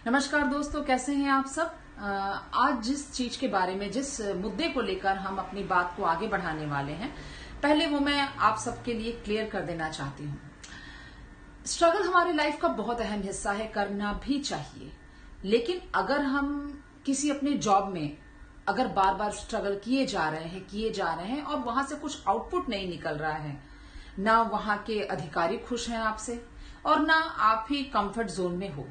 नमस्कार दोस्तों, कैसे हैं आप सब। आज जिस चीज के बारे में, जिस मुद्दे को लेकर हम अपनी बात को आगे बढ़ाने वाले हैं, पहले वो मैं आप सबके लिए क्लियर कर देना चाहती हूँ। स्ट्रगल हमारी लाइफ का बहुत अहम हिस्सा है, करना भी चाहिए। लेकिन अगर हम किसी अपने जॉब में अगर बार बार स्ट्रगल किए जा रहे हैं और वहां से कुछ आउटपुट नहीं निकल रहा है, ना वहां के अधिकारी खुश हैं आपसे और ना आप ही कंफर्ट जोन में हो,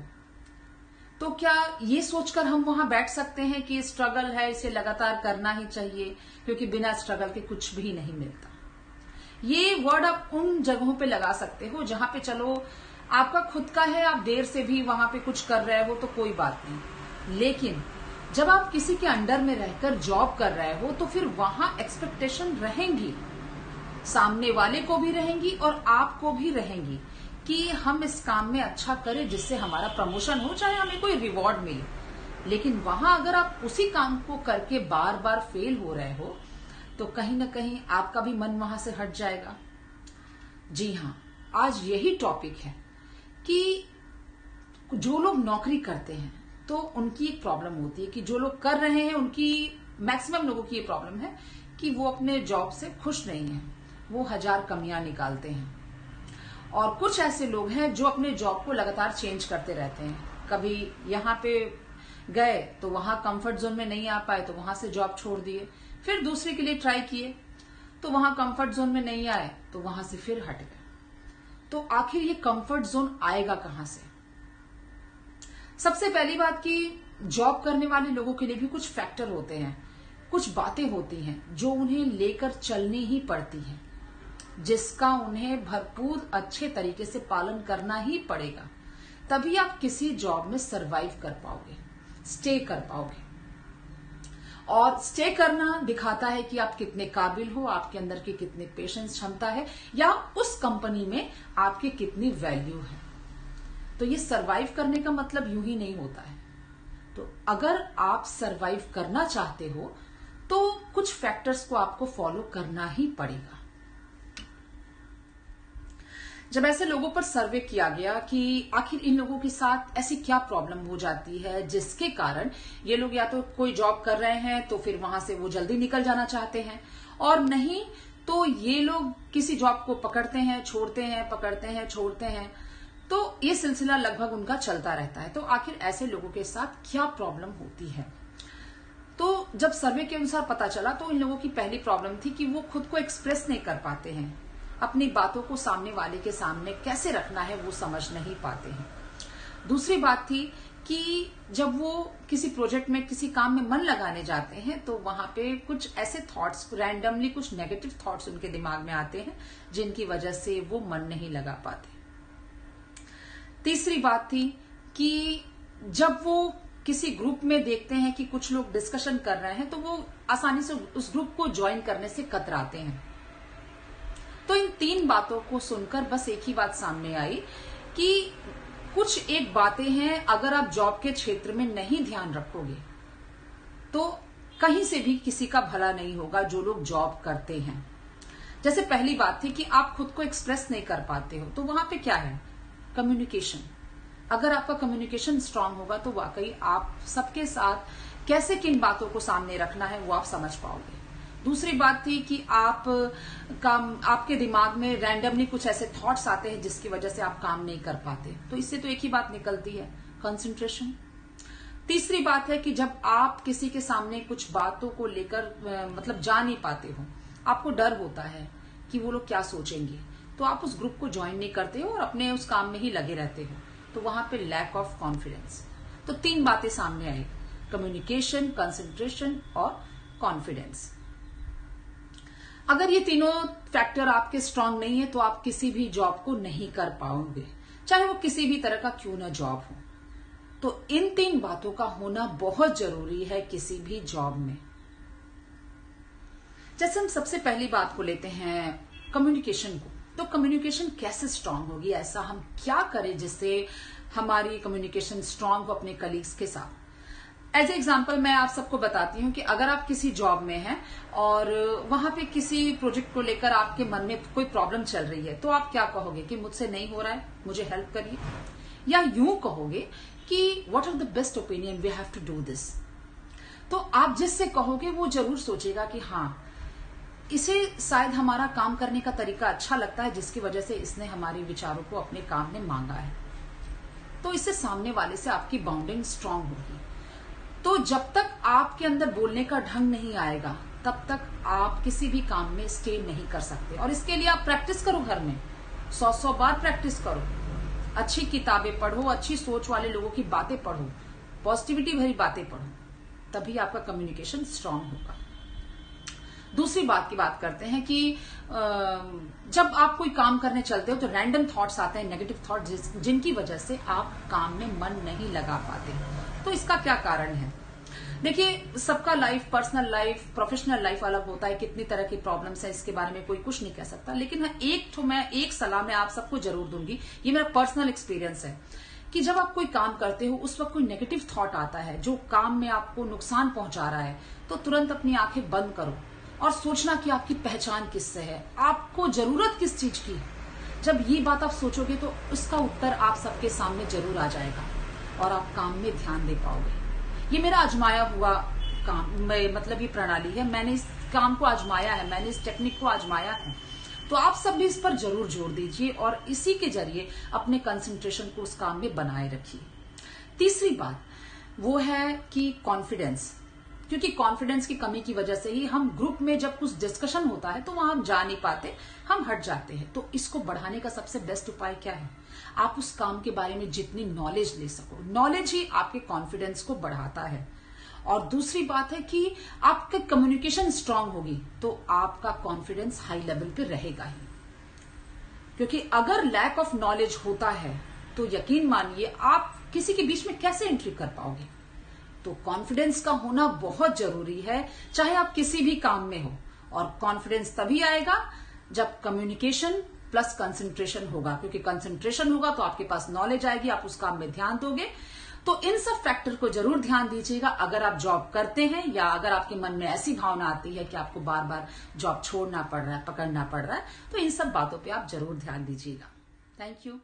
तो क्या ये सोचकर हम वहां बैठ सकते हैं कि स्ट्रगल है, इसे लगातार करना ही चाहिए, क्योंकि बिना स्ट्रगल के कुछ भी नहीं मिलता। ये वर्ड आप उन जगहों पे लगा सकते हो जहां पे चलो आपका खुद का है, आप देर से भी वहां पे कुछ कर रहे हो तो कोई बात नहीं। लेकिन जब आप किसी के अंडर में रहकर जॉब कर रहे हो तो फिर वहां एक्सपेक्टेशन रहेंगी, सामने वाले को भी रहेंगी और आपको भी रहेंगी कि हम इस काम में अच्छा करें जिससे हमारा प्रमोशन हो, चाहे हमें कोई रिवॉर्ड मिले। लेकिन वहां अगर आप उसी काम को करके बार बार फेल हो रहे हो तो कहीं ना कहीं आपका भी मन वहां से हट जाएगा। जी हाँ, आज यही टॉपिक है कि जो लोग नौकरी करते हैं तो उनकी एक प्रॉब्लम होती है कि जो लोग कर रहे हैं उनकी, मैक्सिमम लोगों की ये प्रॉब्लम है कि वो अपने जॉब से खुश नहीं है, वो हजार कमियां निकालते हैं। और कुछ ऐसे लोग हैं जो अपने जॉब को लगातार चेंज करते रहते हैं, कभी यहाँ पे गए तो वहां कंफर्ट जोन में नहीं आ पाए तो वहां से जॉब छोड़ दिए, फिर दूसरे के लिए ट्राई किए तो वहां कंफर्ट जोन में नहीं आए तो वहां से फिर हट गए। तो आखिर ये कंफर्ट जोन आएगा कहां से? सबसे पहली बात कि जॉब करने वाले लोगों के लिए भी कुछ फैक्टर होते हैं, कुछ बातें होती हैं जो उन्हें लेकर चलनी ही पड़ती हैं, जिसका उन्हें भरपूर अच्छे तरीके से पालन करना ही पड़ेगा। तभी आप किसी जॉब में सरवाइव कर पाओगे, स्टे कर पाओगे। और स्टे करना दिखाता है कि आप कितने काबिल हो, आपके अंदर की कितनी पेशेंस क्षमता है, या उस कंपनी में आपकी कितनी वैल्यू है। तो ये सरवाइव करने का मतलब यूं ही नहीं होता है। तो अगर आप सरवाइव करना चाहते हो तो कुछ फैक्टर्स को आपको फॉलो करना ही पड़ेगा। जब ऐसे लोगों पर सर्वे किया गया कि आखिर इन लोगों के साथ ऐसी क्या प्रॉब्लम हो जाती है जिसके कारण ये लोग या तो कोई जॉब कर रहे हैं तो फिर वहां से वो जल्दी निकल जाना चाहते हैं, और नहीं तो ये लोग किसी जॉब को पकड़ते हैं, छोड़ते हैं, पकड़ते हैं, छोड़ते हैं, तो ये सिलसिला लगभग उनका चलता रहता है। तो आखिर ऐसे लोगों के साथ क्या प्रॉब्लम होती है? तो जब सर्वे के अनुसार पता चला तो इन लोगों की पहली प्रॉब्लम थी कि वो खुद को एक्सप्रेस नहीं कर पाते हैं, अपनी बातों को सामने वाले के सामने कैसे रखना है वो समझ नहीं पाते हैं। दूसरी बात थी कि जब वो किसी प्रोजेक्ट में, किसी काम में मन लगाने जाते हैं तो वहां पे कुछ ऐसे थॉट्स, रैंडमली कुछ नेगेटिव थॉट्स उनके दिमाग में आते हैं जिनकी वजह से वो मन नहीं लगा पाते। तीसरी बात थी कि जब वो किसी ग्रुप में देखते हैं कि कुछ लोग डिस्कशन कर रहे हैं तो वो आसानी से उस ग्रुप को ज्वाइन करने से कतराते हैं। तो इन तीन बातों को सुनकर बस एक ही बात सामने आई कि कुछ एक बातें हैं, अगर आप जॉब के क्षेत्र में नहीं ध्यान रखोगे तो कहीं से भी किसी का भला नहीं होगा जो लोग जॉब करते हैं। जैसे पहली बात थी कि आप खुद को एक्सप्रेस नहीं कर पाते हो, तो वहां पे क्या है? कम्युनिकेशन। अगर आपका कम्युनिकेशन स्ट्रांग होगा तो वाकई आप सबके साथ कैसे किन बातों को सामने रखना है वो आप समझ पाओगे। दूसरी बात थी कि आपके दिमाग में रैंडमली कुछ ऐसे थॉट्स आते हैं जिसकी वजह से आप काम नहीं कर पाते, तो इससे तो एक ही बात निकलती है, कंसंट्रेशन। तीसरी बात है कि जब आप किसी के सामने कुछ बातों को लेकर मतलब जा नहीं पाते हो, आपको डर होता है कि वो लोग क्या सोचेंगे, तो आप उस ग्रुप को ज्वाइन नहीं करते हो और अपने उस काम में ही लगे रहते हो, तो वहां पे लैक ऑफ कॉन्फिडेंस। तो तीन बातें सामने आई, कम्युनिकेशन, कंसंट्रेशन और कॉन्फिडेंस। अगर ये तीनों फैक्टर आपके स्ट्रांग नहीं है तो आप किसी भी जॉब को नहीं कर पाओगे, चाहे वो किसी भी तरह का क्यों ना जॉब हो। तो इन तीन बातों का होना बहुत जरूरी है किसी भी जॉब में। जैसे हम सबसे पहली बात को लेते हैं कम्युनिकेशन को, तो कम्युनिकेशन कैसे स्ट्रांग होगी, ऐसा हम क्या करें जिससे हमारी कम्युनिकेशन स्ट्रांग हो अपने कलीग्स के साथ। एज ए एग्जाम्पल मैं आप सबको बताती हूँ कि अगर आप किसी जॉब में हैं और वहां पे किसी प्रोजेक्ट को लेकर आपके मन में कोई प्रॉब्लम चल रही है, तो आप क्या कहोगे कि मुझसे नहीं हो रहा है, मुझे हेल्प करिए, या यूं कहोगे कि what are the best opinion, we have to do this. तो आप जिससे कहोगे वो जरूर सोचेगा कि हाँ, इसे शायद हमारा काम करने का तरीका अच्छा लगता है, जिसकी वजह से इसने हमारे विचारों को अपने काम में मांगा है। तो इससे सामने वाले से आपकी बाउंडिंग स्ट्रांग होगी। तो जब तक आपके अंदर बोलने का ढंग नहीं आएगा, तब तक आप किसी भी काम में स्टे नहीं कर सकते। और इसके लिए आप प्रैक्टिस करो, घर में 100 बार प्रैक्टिस करो, अच्छी किताबें पढ़ो, अच्छी सोच वाले लोगों की बातें पढ़ो, पॉजिटिविटी भरी बातें पढ़ो, तभी आपका कम्युनिकेशन स्ट्रांग होगा। दूसरी बात की बात करते हैं कि जब आप कोई काम करने चलते हो तो रैंडम थॉट्स आते हैं, नेगेटिव थॉट्स, जिनकी वजह से आप काम में मन नहीं लगा पाते। तो इसका क्या कारण है? देखिए, सबका life, personal life, professional life अलग होता है, कितनी तरह की प्रॉब्लम्स है, इसके बारे में कोई कुछ नहीं कह सकता। लेकिन मैं एक सलाह मैं आप सबको जरूर दूंगी, ये मेरा पर्सनल एक्सपीरियंस है कि जब आप कोई काम करते हो, उस वक्त कोई नेगेटिव थॉट आता है जो काम में आपको नुकसान पहुंचा रहा है, तो तुरंत अपनी आंखें बंद करो और सोचना कि आपकी पहचान किससे है, आपको जरूरत किस चीज की है। जब ये बात आप सोचोगे तो उसका उत्तर आप सबके सामने जरूर आ जाएगा और आप काम में ध्यान दे पाओगे। ये मेरा आजमाया हुआ काम, मतलब ये प्रणाली है, मैंने इस काम को आजमाया है, मैंने इस टेक्निक को आजमाया है। तो आप सब भी इस पर जरूर जोर दीजिए और इसी के जरिए अपने कंसंट्रेशन को उस काम में बनाए रखिए। तीसरी बात वो है कि कॉन्फिडेंस, क्योंकि कॉन्फिडेंस की कमी की वजह से ही हम ग्रुप में जब कुछ डिस्कशन होता है तो वहां हम जा नहीं पाते, हम हट जाते हैं। तो इसको बढ़ाने का सबसे बेस्ट उपाय क्या है? आप उस काम के बारे में जितनी नॉलेज ले सको, नॉलेज ही आपके कॉन्फिडेंस को बढ़ाता है। और दूसरी बात है कि आपका कम्युनिकेशन स्ट्रांग होगी तो आपका कॉन्फिडेंस हाई लेवल पे रहेगा ही। क्योंकि अगर लैक ऑफ नॉलेज होता है तो यकीन मानिए आप किसी के बीच में कैसे एंट्री कर पाओगे। तो कॉन्फिडेंस का होना बहुत जरूरी है, चाहे आप किसी भी काम में हो। और कॉन्फिडेंस तभी आएगा जब कम्युनिकेशन प्लस कंसंट्रेशन होगा, क्योंकि कंसंट्रेशन होगा तो आपके पास नॉलेज आएगी, आप उस काम में ध्यान दोगे। तो इन सब फैक्टर को जरूर ध्यान दीजिएगा अगर आप जॉब करते हैं, या अगर आपके मन में ऐसी भावना आती है कि आपको बार बार जॉब छोड़ना पड़ रहा है, पकड़ना पड़ रहा है, तो इन सब बातों पे आप जरूर ध्यान दीजिएगा। Thank you.